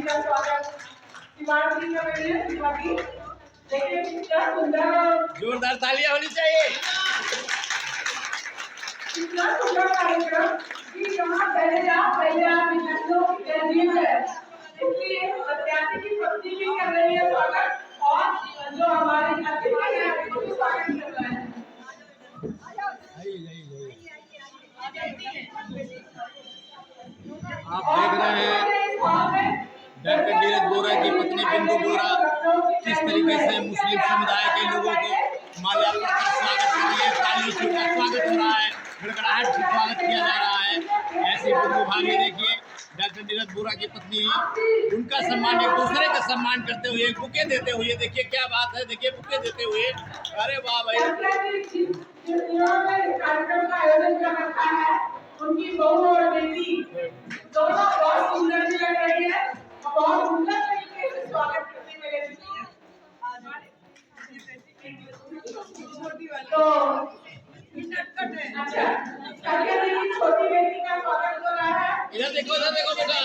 का स्वागत शिवाजी का मिले शिवाजी देखिए कितना सुंदर जोरदार तालियां होनी चाहिए। कितना सुंदर कार्यक्रम कि यहाँ पहले आप विद्यार्थियों की तहजीब है इसलिए विद्यार्थी की पत्नी भी कर रही है स्वागत और जो हमारे अतिथि हैं उनको भी स्वागत कर रहे हैं। आप देख रहे हैं डॉक्टर नीरज बोरा की पत्नी बिंदु बोरा किस तरीके से मुस्लिम समुदाय के लोगों को माल्यार्पण कर स्वागत कर रही है। तालियों से स्वागत हो रहा है, गड़गड़ाहट से स्वागत किया जा रहा है। ऐसे बिंदु भाभी देखिए डॉक्टर नीरज बोरा की पत्नी उनका सम्मान एक दूसरे का सम्मान करते हुए बुके देते हुए देखिए क्या बात है। देखिए बुके देते हुए अरे वाह भाई कार्यक्रम का आयोजन कर रखा है उनकी बहू और बेटी दोनों बहुत सुंदर भी लग रही है और बहुत सुंदर तरीके से स्वागत करने में लगी है। तो अच्छा कन्या जी की छोटी बेटी का स्वागत हो रहा है। इधर देखो बेटा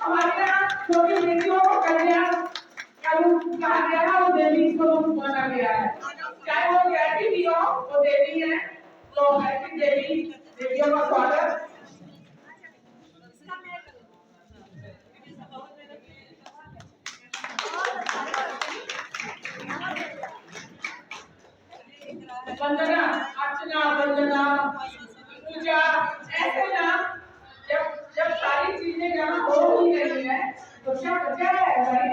हमारे यहाँ छोटी बेटियों को कन्या कहा गया है और देवी स्वरूप माना गया है चाहे वो कैसी भी हो वो देवी है तो ऐसी देवियों का स्वागत। वंदना अर्चना वंदना पूजा ऐसे ना जब सारी चीजें यहाँ हो ही रही है तो क्या बचा है भाई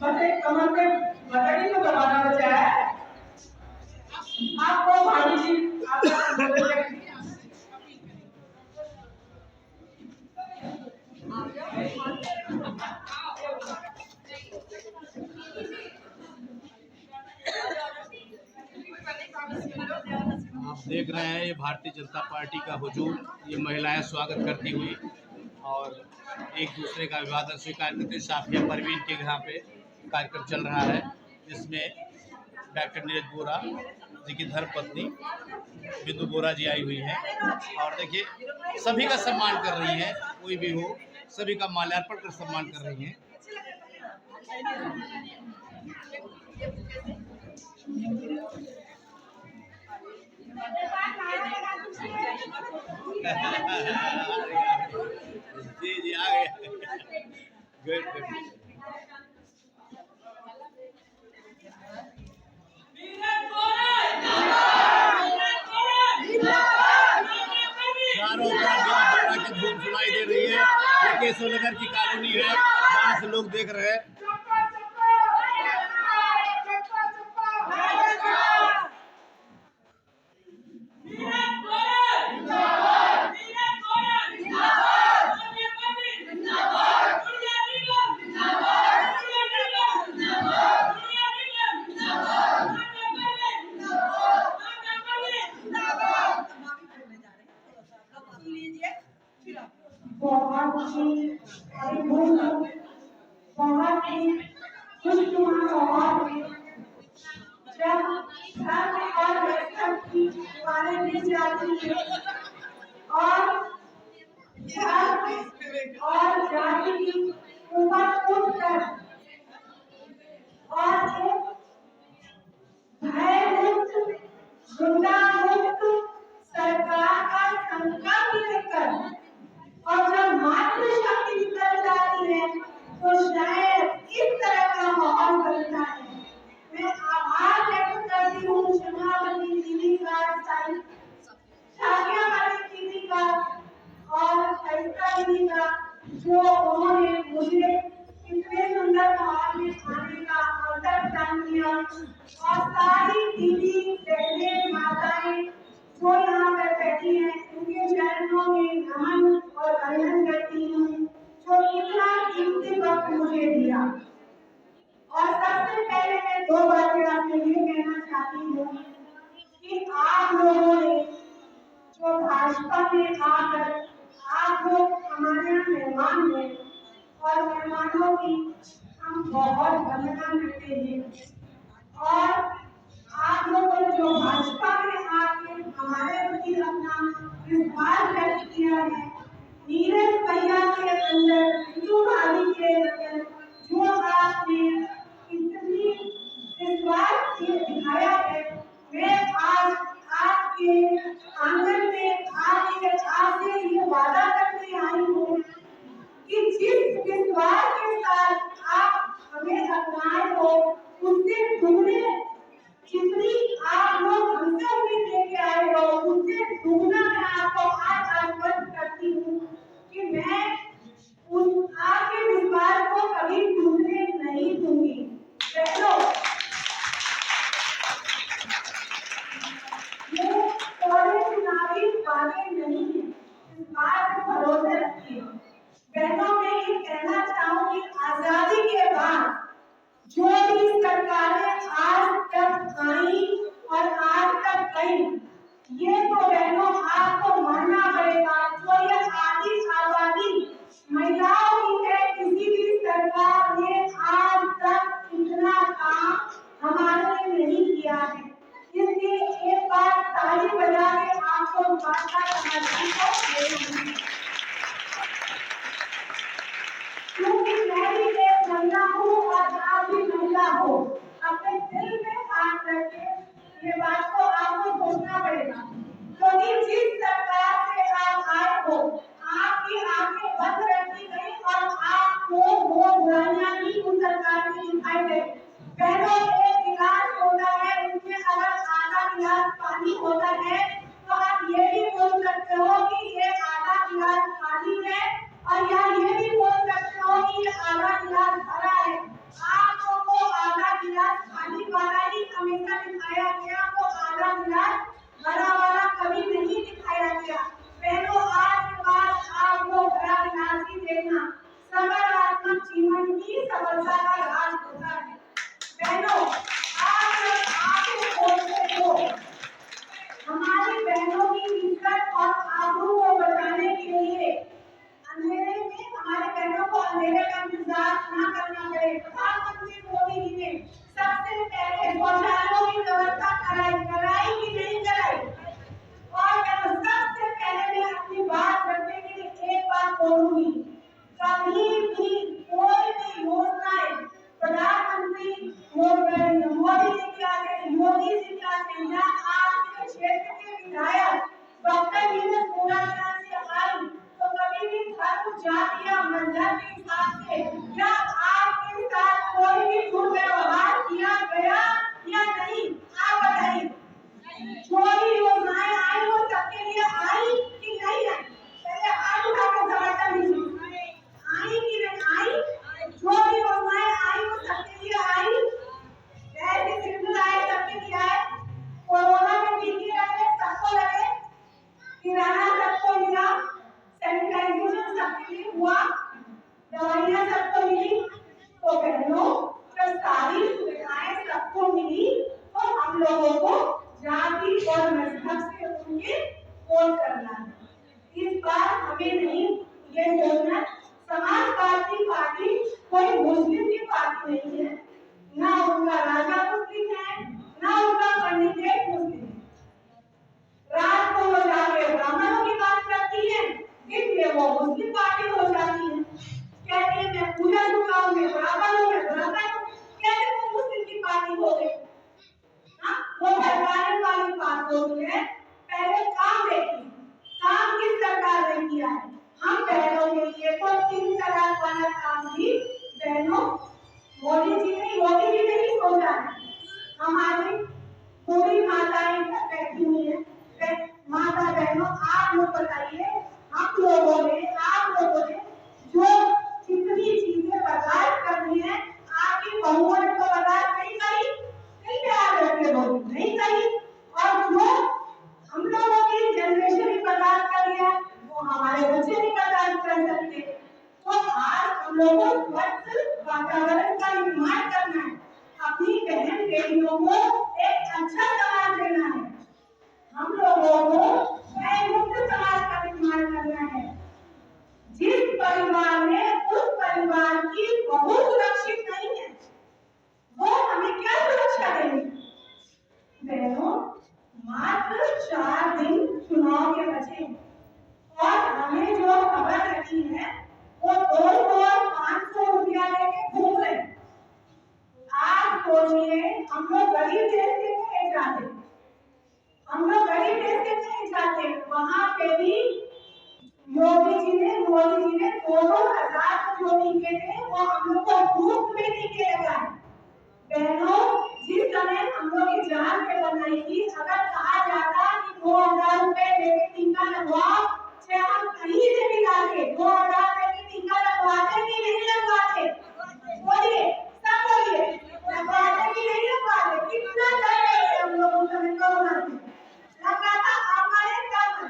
बस एक कमर पे बटन ही तो दबाना बचा है। आपको भाभी जी आप देख रहे हैं ये भारतीय जनता पार्टी का हुजूम, ये महिलाएं स्वागत करती हुई और एक दूसरे का अभिवादन स्वीकार करते। साफिया परवीन के यहाँ पे कार्यक्रम चल रहा है जिसमें डॉक्टर नीरज बोरा जी की धर्मपत्नी बिंदु बोरा जी आई हुई हैं और देखिए सभी का सम्मान कर रही हैं, कोई भी हो सभी का माल्यार्पण कर सम्मान कर रही हैं। जी आ गए गुड चारों तरफ बोरा की धूम सुनाई दे रही है। ये केशव नगर की कॉलोनी है जहाँ से लोग देख रहे हैं। बहुत ही खुशनुमा जब धर्म और रक्षक की दीवारें गिर जाती है और धर्म और जाति की ऊपर उठकर और एक भय मुक्त गुंडा मुक्त सरकार का संकल्प लेकर और जब मातृशक्ति निकल जाती है तो शायद इस तरह का माहौल बनता है। मैं आभार व्यक्त करती हूँ शर्मावती दीदी का, साफिया वाली दीदी का और सरिता दीदी का जो उन्होंने मुझे इतने सुंदर माहौल में आने का अवसर प्रदान किया और सारी दीदी बहनें माताएं जो यहाँ पर बैठी हैं उनके चरणों में नमन और वंदन करती हूँ जो इतना कीमती वक्त मुझे दिया। और सबसे पहले मैं दो बातें आपसे ये कहना चाहती हूँ कि आप लोगों ने जो भाजपा में आकर आप लोग हमारे यहाँ मेहमान हैं और मेहमानों की हम बहुत वंदना करते हैं और आप लोगों ने जो भाजपा में आके हमारे प्रति अपना विश्वास व्यक्त किया है नीरज भैया के अंदर हिंदू भाभी के अंदर जो आपने इतनी विश्वास से दिखाया है, मैं आज आपके आंगन में आपसे ये वादा करके आई हूँ कि जिस विश्वास के साथ आप हमें अपनाए हो, उससे दुगने जितनी आप लोग हमसे उम्मीद लेके आए हो, उससे दुगना मैं आपको आज आश्वस्त करती हूँ कि मैं उस आपके विश्वास को कभी टूटने नहीं दूंगी। बहनों, ये थोड़े चुनावी बातें नहीं है, इस बात पर भरोसा रखिए। बहनों, मैं ये कहना चाहूंगी, आजादी के बाद जो भी सरकारें आज तक आई और आज तक गई, ये तो बहनों आपको मानना पड़ेगा, जो ये आधी आबादी महिलाओं की है, किसी भी सरकार ने आज तक इतना काम हमारे लिए नहीं किया है। इसलिए एक बार ताली बजा के आपको बात का समर्थन को क्योंकि मैं भी एक महिला हूँ और आप भी महिला हो। अपने दिल में हाथ रखे ये बात को आपको सोचना पड़ेगा, क्योंकि जिस सरकार से आप आए हो, आपकी आंखें बंद रखी गई और आपको वो बुराइयां ही उस सरकार में दिखाई गई। बहनों, एक गिलास होता है, उसमें अगर आधा गिलास पानी होता है तो आप ये भी बोल सकते हो कि ये आधा गिलास खाली है, और या ये भी बोल सकते हो कि ये आधा गिलास भरा है। आपको वो आधा गिलास खाली वाला ही हमेशा दिखाया गया, वो आधा गिलास भरा वाला कभी नहीं दिखाया गया। बहनों, आज के बाद आप लोग भरा गिलास ही देखना, सकारात्मक जीवन ही सफलता का राज होता है। बहनों, आप खोलते हो हमारी बहनों की इज्जत और आबरू को बचाने के लिए, अंधेरे में हमारे बहनों को अंधेरे का इंतजार न करना पड़े। प्रधानमंत्री मोदी जी ने सबसे पहले शौचालयों की व्यवस्था कराई कि नहीं कराई? और सबसे पहले मैं अपनी बात रखने के लिए एक बात बोलूंगी, कभी भी कोई भी योजनाएं प्रधानमंत्री मोदी जी के आगे, योगी जी के आगे, या आपके क्षेत्र के विधायक डॉक्टर नीरज गोरा से आई तो कभी भी धर्म, जाति या मजहब के हिसाब से या आपके साथ कोई भी दुर्व्यवहार किया गया या नहीं? आप बताइए। जो भी योजनाएं आई वो सबके लिए आई कि नहीं आई? पहले हाथ उठा कर समर्थन दीजिए, आई कि नहीं आई? जो भी योजनाएं आई वो सबके लिए आई? गैस सिलेंडर आए सबके लिए आए? कोरोना में टीके लगे सबको लगे? किराना सबको मिला? सैनिटाइजेशन सबके लिए हुआ? दवाइयां सबको मिली? तो बहनों, जब सारी सुविधाएं सबको मिली तो हम लोगों को जाति और मजहब से उनके वोट करना है। इस बार हमें नहीं ये सोचना समाजवादी पार्टी कोई मुस्लिम की पार्टी नहीं है, ना उनका राजा मुस्लिम है, ना उनका पंडित मुस्लिम है। रात को वो जाके ब्राह्मणों की बात करती है, दिन में वो मुस्लिम पार्टी हो जाती है, कहती है मैं पूजा झुकाऊं, मैं ब्राह्मण हूं, मैं ब्राह्मण हूं। कैसे वो मुस्लिम की पार्टी हो गई? वो भटकाने वाली बात होती है। पहले काम देखिए, काम किस सरकार ने किया है। हम बहनों के लिए तो 3 तलाक वाला काम भी बहनों मोदी जी ने ही सोचा है। हमारी पूरी माताएं बैठी हुई है, माता बहनों आप लोग बताइए, आप लोगों ने जो जितनी चीजें बर्दाश्त करनी है, आपकी बहुओं ने तो बर्दाश्त नहीं करी, नहीं प्यार करके बोली नहीं करी, और जो हम लोगों की जनरेशन ही बर्दाश्त कर लिया, वो हमारे बच्चे नहीं बर्दाश्त कर सकते। तो आज हम लोगों को स्वच्छ वातावरण का निर्माण करना है, अपनी बहन बेटियों को एक अच्छा समाज देना है, हम लोगों को मुक्त समाज का निर्माण करना है। जिस परिवार में उस परिवार की बहू सुरक्षित नहीं है, वो हमें क्या सुरक्षा देंगे? बहनों, मात्र 4 दिन चुनाव के बचे और हमें जो खबर टीके थे वो हम लोग को मुफ्त में टीके लगाए। बहनों, जिस समय हम लोग की जान पे बनाई थी, अगर कहा जाता कि 2000 रुपए देके टीका लगवाओ, चाहे हम कहीं से भी लाके 2000 रुपए की टीका लगवाते कि नहीं लगवाते? बोलिए, सब बोलिए, लगवाते कि नहीं लगवाते? कितना डर गए थे हम लोग उस समय कोरोना से, लगा था हमारे दम।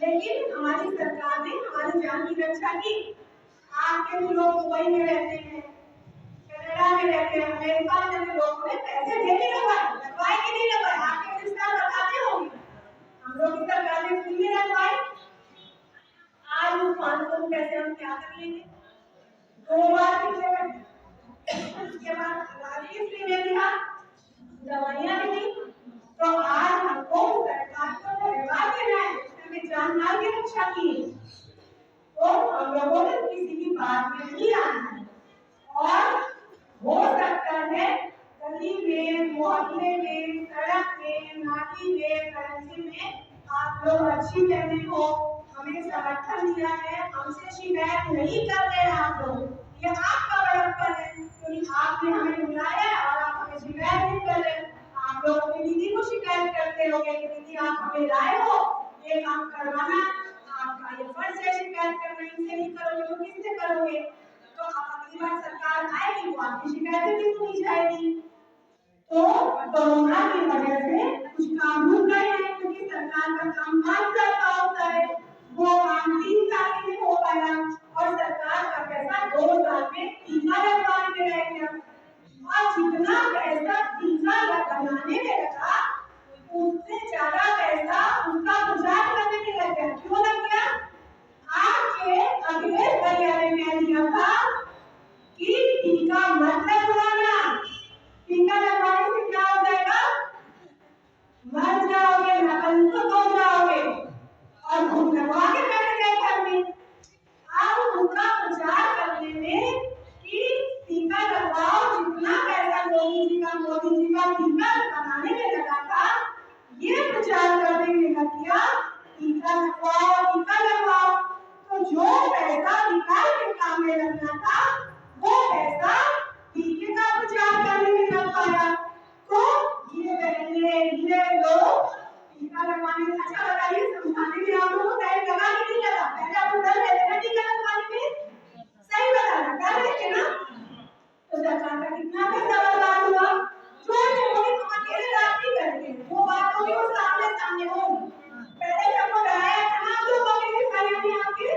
लेकिन हमारी सरकार ने हमारी जान की रक्षा की। आपके भी लोग दुबई में रहते हैं, कनाडा में रहते हैं, अमेरिका में लोगों ने पैसे दे के लगवाए कि नहीं लगवाए? आपके रिश्तेदार बताते होंगे। हम लोग की सरकार ने फ्री में लगवाए। आज उस 500 रुपए से हम क्या कर लेंगे? 2 बार टीके में, उसके बाद इलाज भी फ्री में दिया, दवाइयां भी दी। तो आज हमको सरकार को धन्यवाद देना है, हमें जान माल की रक्षा की। तो हम लोगों ने किसी की बात में नहीं आना है। और हो सकता है गली में, मोहल्ले में, सड़क में, नाली में, करंजी में आप लोग अच्छी बहनें हो, हमें समर्थन दिया है, हमसे शिकायत नहीं कर रहे हैं आप लोग, ये आपका बड़प्पन है, क्योंकि आपने हमें बुलाया और आप हमें शिकायत नहीं कर रहे। आप लोग अपनी दीदी को शिकायत करते होंगे कि दीदी आप हमें लाए हो ये काम करवाना, आपका ये फर्ज है शिकायत करना, इनसे नहीं करोगे तो किससे करोगे? तो अगली बार सरकार आएगी वो आपकी शिकायतें भी सुनी जाएगी। तो कोरोना की वजह से कुछ काम रुक गए हैं, क्योंकि सरकार का काम 5 साल का होता है, वो काम 3 साल में नहीं हो पाया और सरकार का पैसा 2 साल में टीका लगवाने में रह गया। और जितना पैसा टीका लगाने में लगा, उससे ज्यादा पैसा उनका प्रचार करने में लग गया। क्यों लग गया? आपके अखिलेश भैया ने दिया था कि टीका मत लगवाना, टीका लगवाने से क्या हो जाएगा? मर जाओगे, नपुंसक हो जाओगे, और भूख लगवा के बैठ गए घर में। अब उनका प्रचार करने में कि टीका लगवाओ, जितना पैसा मोदी जी का टीका बनाने में लगा था, ये प्रचार करने में लग गया टीका लगवाओ, टीका लगवाओ। तो जो पैसा निकाल के काम में लगना था, वो पैसा टीके का प्रचार करने में लग पाया। तो ये बहने, ये लोग टीका लगवाने में, अच्छा बताइए, समझाने में आप लोगों को टाइम लगा कि नहीं लगा? पहले आप लोग डर रहे थे ना टीका लगवाने में? सही बताना, डर रहे थे ना? तो सरकार का कितना पैसा बर्बाद हुआ? छोटे मोटे तो अकेले रात नहीं करते, वो बात होगी वो सामने सामने होगी। पहले सबको डराया था ना आप लोगों के भाइयों ने आपके,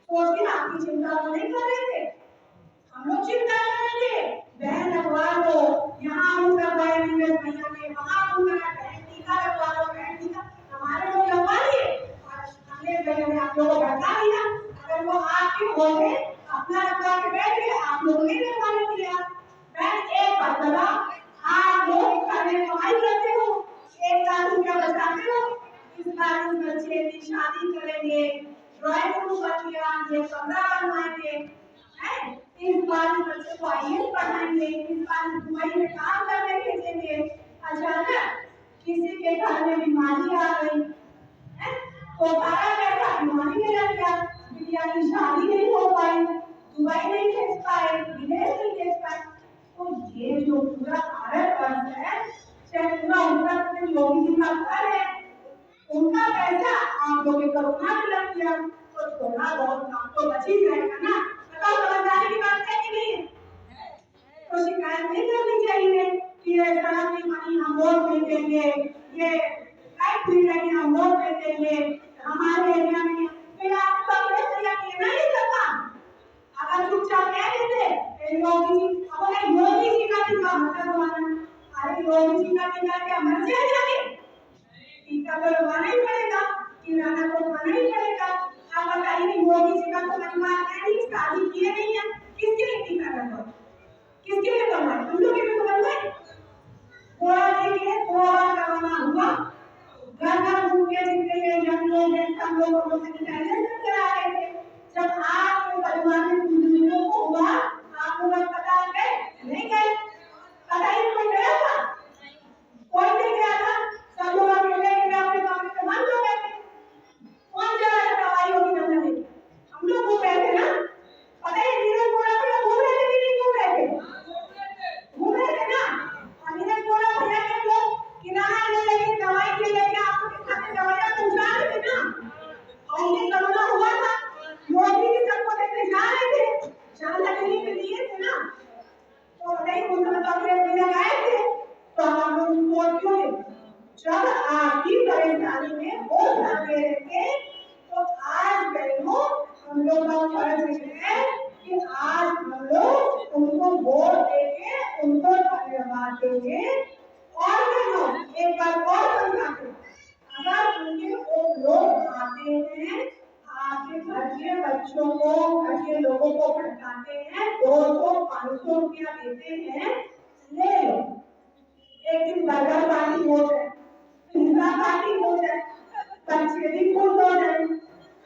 सोच के आपकी चिंता तो नहीं कर रहे थे, हम लोग चिंता कर रहे थे। बहन लगवा लो, यहाँ हम लगवाए नीरज भैया ने, वहाँ हम करा, बहन टीका लगवा लो, बहन टीका, हमारे लोग लगवा लिए और अखिलेश भैया ने आप लोगों को भड़का दिया। अगर वो आपके होते अपना लगवा के बैठ गए, आप लोगों ने लगवाने दिया। बहन एक बात बताओ, आप लोग घर में कमाई करते हो, 1 लाख रुपया बचाते हो, इस बार इस बच्चे की शादी करेंगे, ड्राइंग रूम बन गया, ये कमरा बनवाएंगे, हैं? इस बार इस बच्चे को आईएएस पढ़ाएंगे, इस बार दुबई में काम करने भेजेंगे। अचानक किसी के घर में बीमारी आ गई, हैं? तो सारा पैसा बीमारी में लग गया, बिटिया की शादी नहीं हो पाई, दुबई नहीं भेज पाए, विदेश नहीं भेज पाए। तो ये जो पूरा भारतवर्ष है, चाहे पूरा उत्तर प्रदेश योगी जी का घर है, उनका पैसा आप लोग के कोरोना में लग गया, तो थोड़ा बहुत काम तो बच ही जाएगा ना। बताओ, समझदारी की बात है कि नहीं? तो शिकायत नहीं करनी चाहिए कि ये सड़क नहीं बनी हम वोट नहीं देंगे, ये लाइट नहीं लगी हम वोट नहीं देंगे, हमारे एरिया में फिर आप सब फैसला किए ना ये सब काम। अगर चुपचाप कह देते योगी जी, अब योगी जी का टीका मतलब माना, अरे योगी जी का टीका क्या मर जाएगा? टीका तो लगवाना ही पड़ेगा, किराना तो खाना ही पड़ेगा। आप बताइए, मोदी जी का तो परिवार है नहीं, शादी किए नहीं है, किसके लिए टीका लगवाओ? किसके लिए करवाए? हम लोग के लिए तो करवाए। थोड़ा देखिए, 2 बार करवाना हुआ, घर घर घूम के जितने ये यंग लोग हैं सब लोग हम लोग सैनिटाइजेशन करा रहे थे। जब आपके परिवार में बुजुर्गों को हुआ, आप लोग अस्पताल गए नहीं गए? बताइए, कोई गया था? कोई नहीं गया था। सब लोग अकेले अपने काम में बंद हो गए थे। कौन जा रहा था दवाइयों की नजर लेके? हम लोग घूम रहे थे ना। पता है परेशानी में वो आगे रहेंगे। तो आज बहनों हम लोग का फर्ज है कि आज हम लोग उनको वोट देके उनको धन्यवाद देंगे। और बहनों एक बात और समझाते, अगर उनके वो लोग आते हैं आपके घर के बच्चों को, घर के लोगों को भटकाते हैं, 200-500 रुपया देते हैं, ले लो। एक दिन बर्गर पार्टी हो जाए, पिज्जा पार्टी हो जाए, तंदूरी फूड हो जाए,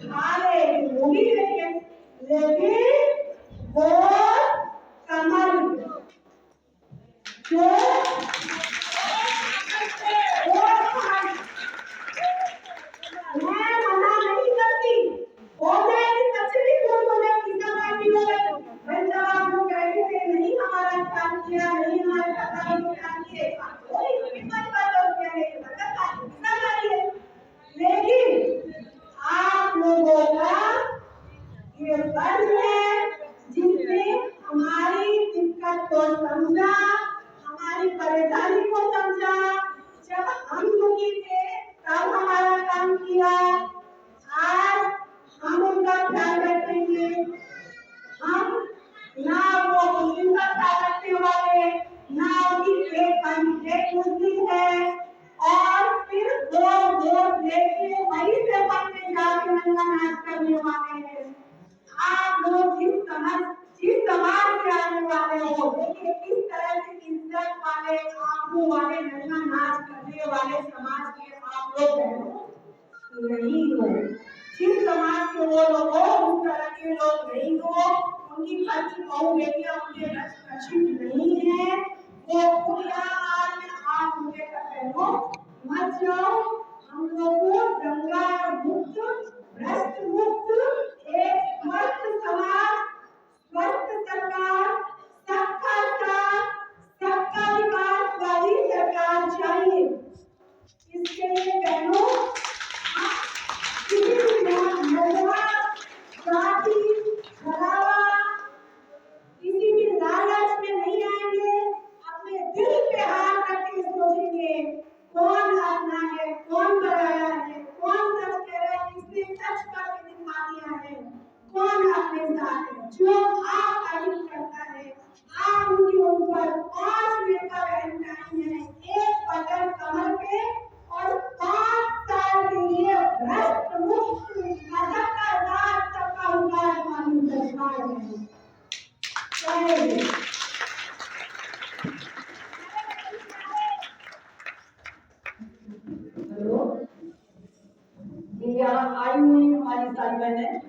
खा ले, वो भी लेंगे, लेकिन वो कमल जो मैं मना नहीं करती, हो जाएगी तंदूरी फूड हो जाए, पिज्जा पार्टी हो जाए, भाई जब आप लोग कहते थे नहीं हमारा काम किया, नहीं हमारे सरकार ने काम किए, कोई बात क्या है, लेकिन आप लोगों का ये फर्ज है जिसने हमारी दिक्कत को समझा, हमारी परेशानी को समझा। जब हम दुखी थे तब हमारा काम किया, आज हम उनका ख्याल रखेंगे। हम ना वो मुस्लिम का ख्याल रखने वाले, ना उनकी एक मुस्लिम है, और फिर वो वोट लेके वहीं से अपने जाके नंगा नाच करने वाले हैं। आप लोग जिस समाज से आने वाले हो, देखिए किस तरह से इज्जत वाले, आंखों वाले, नंगा नाच करने वाले समाज के आप लोग नहीं हो। जिस समाज के वो लोग हो, उस तरह के लोग नहीं हो, उनकी घर की बहू बेटियां उनके रक्षित नहीं है। वो खुद यहाँ आप उनके कहते हो मत जाओ, हम लोग को दंगा मुक्त, भ्रष्ट मुक्त, एक स्वस्थ समाज, स्वस्थ सरकार, सबका साथ, सबका विकास वाली सरकार चाहिए। इसके लिए बहनों किसी भी जाति, धरावा, किसी भी लालच में नहीं आएंगे। अपने दिल पे हाथ रख के सोचेंगे कौन अपना है, कौन पराया है, कौन सच कह रहा है, किसने सच करके दिखा दिया है, कौन अपने साथ है। जो आप तारीफ करता है, आप उनके ऊपर 5 मिनट का वैलेंटाइन है, एक बटन कमर पे, और 5 साल के लिए भ्रष्ट मुक्त, सबका साथ, सबका विकास वाली सरकार है। यहाँ आई हुई हमारी सारी बहनें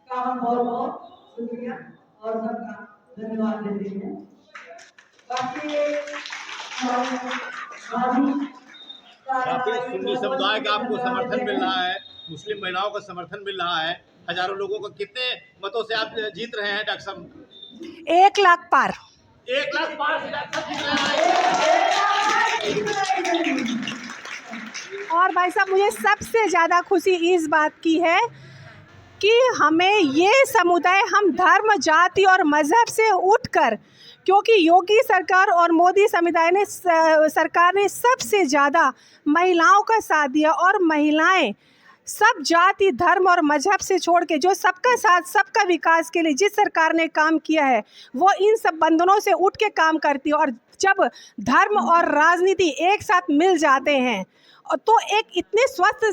का हम बहुत बहुत शुक्रिया और सबका धन्यवाद देते हैं। बाकी सुन्नी समुदाय का आपको समर्थन मिल रहा है, मुस्लिम महिलाओं का समर्थन मिल रहा है, हजारों लोगों को। कितने मतों से आप जीत रहे हैं डॉक्टर साहब? 1 लाख पार। 1 लाख पार से डॉक्टर साहब जीत रहे हैं। और भाई साहब मुझे सबसे ज़्यादा खुशी इस बात की है कि हमें ये समुदाय, हम धर्म, जाति और मज़हब से उठकर, क्योंकि योगी सरकार और मोदी सरकार ने सबसे ज़्यादा महिलाओं का साथ दिया, और महिलाएं सब जाति, धर्म और मजहब से छोड़ के जो सबका साथ, सबका विकास के लिए जिस सरकार ने काम किया है, वो इन सब बंधनों से उठ के काम करती है। और जब धर्म और राजनीति एक साथ मिल जाते हैं तो एक इतने स्वस्थ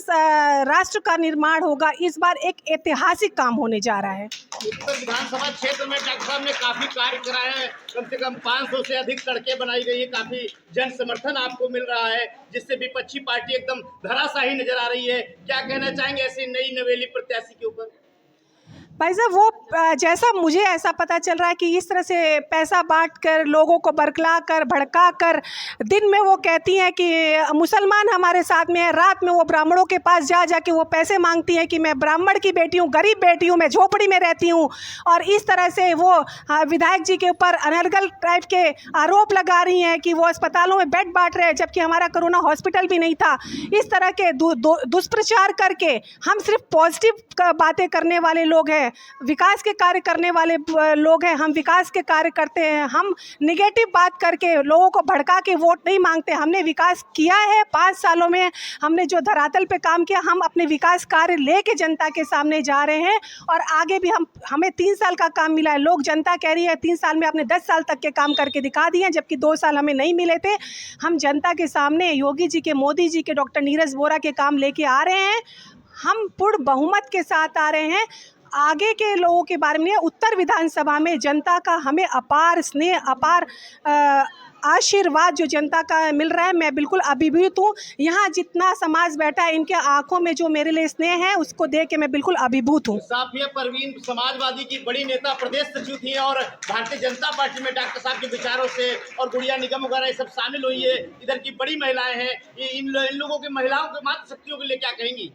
राष्ट्र का निर्माण होगा। इस बार एक ऐतिहासिक काम होने जा रहा है। उत्तर विधानसभा क्षेत्र में डॉक्टर साहब ने काफी कार्य कराए हैं, कम से कम 500 से अधिक सड़कें बनाई गई है, काफी जन समर्थन आपको मिल रहा है, जिससे विपक्षी पार्टी एकदम धराशायी नजर आ रही है। क्या कहना चाहेंगे ऐसी नई नवेली प्रत्याशी के ऊपर? भाई साहब वो जैसा मुझे ऐसा पता चल रहा है कि इस तरह से पैसा बांटकर, लोगों को बरकला कर, भड़का कर, दिन में वो कहती हैं कि मुसलमान हमारे साथ में है, रात में वो ब्राह्मणों के पास जा के वो पैसे मांगती हैं कि मैं ब्राह्मण की बेटी हूँ, गरीब बेटी हूँ, मैं झोपड़ी में रहती हूँ। और इस तरह से वो विधायक जी के ऊपर अनर्गल टाइप के आरोप लगा रही हैं कि वो अस्पतालों में बेड बांट रहे हैं, जबकि हमारा कोरोना हॉस्पिटल भी नहीं था। इस तरह के दुष्प्रचार करके हम सिर्फ पॉजिटिव बातें करने वाले लोग हैं। हैं, विकास के कार्य करने वाले लोग हैं, हम विकास के कार्य करते हैं। हम निगेटिव बात करके लोगों को भड़का के वोट नहीं मांगते। हमने विकास किया है 5 सालों में, हमने जो धरातल पे काम किया, हम अपने विकास कार्य लेके जनता के सामने जा रहे हैं और आगे भी हमें 3 साल का काम मिला है। लोग, जनता कह रही है 3 साल में आपने 10 साल तक के काम करके दिखा दिए हैं, जबकि 2 साल हमें नहीं मिले थे। हम जनता के सामने योगी जी के, मोदी जी के, डॉक्टर नीरज वोरा के काम लेके आ रहे हैं। हम पूर्ण बहुमत के साथ आ रहे हैं। आगे के लोगों के बारे में, उत्तर विधानसभा में जनता का हमें अपार स्नेह, अपार आशीर्वाद जो जनता का मिल रहा है, मैं बिल्कुल अभिभूत हूँ। यहाँ जितना समाज बैठा है, इनके आंखों में जो मेरे लिए स्नेह है, उसको देख के मैं बिल्कुल अभिभूत हूँ। साफिया परवीन समाजवादी की बड़ी नेता, प्रदेश सचिव थी और भारतीय जनता पार्टी में डॉक्टर साहब के विचारों से, और गुड़िया निगम वगैरह ये सब शामिल हुई है। इधर की बड़ी महिलाएं हैं, इन लोगों की, महिलाओं के मातृशक्तियों के लिए क्या कहेंगी?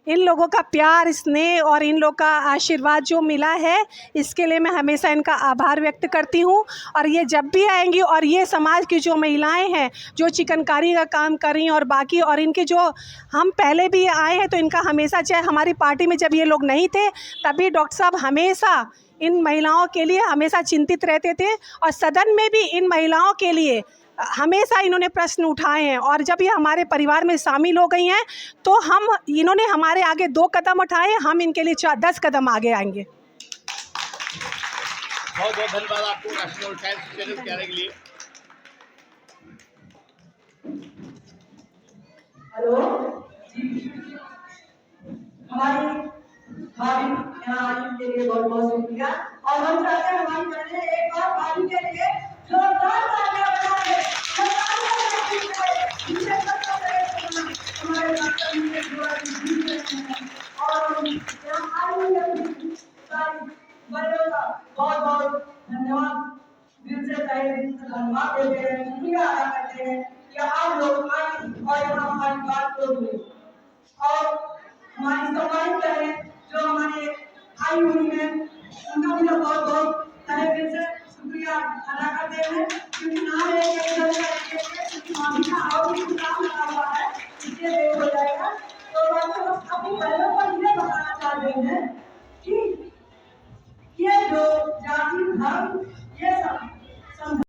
इन लोगों का प्यार, स्नेह और इन लोग का आशीर्वाद जो मिला है, इसके लिए मैं हमेशा इनका आभार व्यक्त करती हूँ। और ये जब भी आएंगी, और ये समाज की जो महिलाएं हैं जो चिकनकारी का काम कर रही हैं और बाकी, और इनके जो, हम पहले भी आए हैं तो इनका हमेशा, चाहे हमारी पार्टी में जब ये लोग नहीं थे तभी डॉक्टर साहब हमेशा इन महिलाओं के लिए हमेशा चिंतित रहते थे, और सदन में भी इन महिलाओं के लिए हमेशा इन्होंने प्रश्न उठाए हैं। और जब ये हमारे परिवार में शामिल हो गई हैं तो इन्होंने हमारे आगे 2 कदम उठाए, हम इनके लिए 10 कदम आगे आएंगे। बहुत बहुत धन्यवाद आपको नेशनल टाइम्स चैनल के आने के लिए। हेलो हमारी भाभी यहाँ आने के लिए बहुत बहुत शुक्रिया। और हम चाहते हैं हमारी बहनें एक बार भाभी के लिए जोरदार तालियां बजाएं। हमारे डॉक्टर नीरज वोरा जी जीत रहे हैं और यहाँ आई हुई सारी बड़ों का बहुत बहुत धन्यवाद, दिल से तहे दिल से धन्यवाद देते हैं, शुक्रिया अदा करते हैं कि आप लोग आए और यहाँ हमारी बात को सुने। और हमारी सम्मानित बहनें जो हमारे आई हुई हैं, उनका भी बहुत बहुत तहे दिल से शुक्रिया अदा करते हैं, क्योंकि नाम लेके इधर क्योंकि मामी का और भी काम लगा हुआ है, इससे देर हो जाएगा। तो हम अपनी बहनों को ये बताना चाहते हैं कि ये जो जाति धर्म